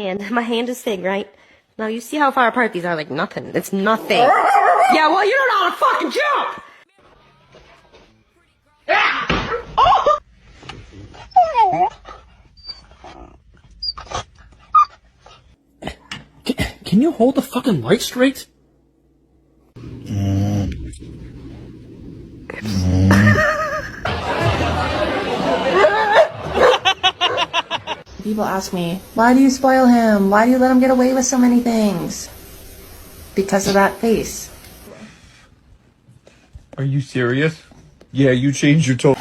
hand. My hand is big, right? Now you see how far apart these are? Like nothing. It's nothing. Yeah, well, you don't know how to fucking jump! Can you hold the fucking light straight? People ask me, why do you spoil him? Why do you let him get away with so many things? Because of that face. Are you serious? Yeah, you changed your tone.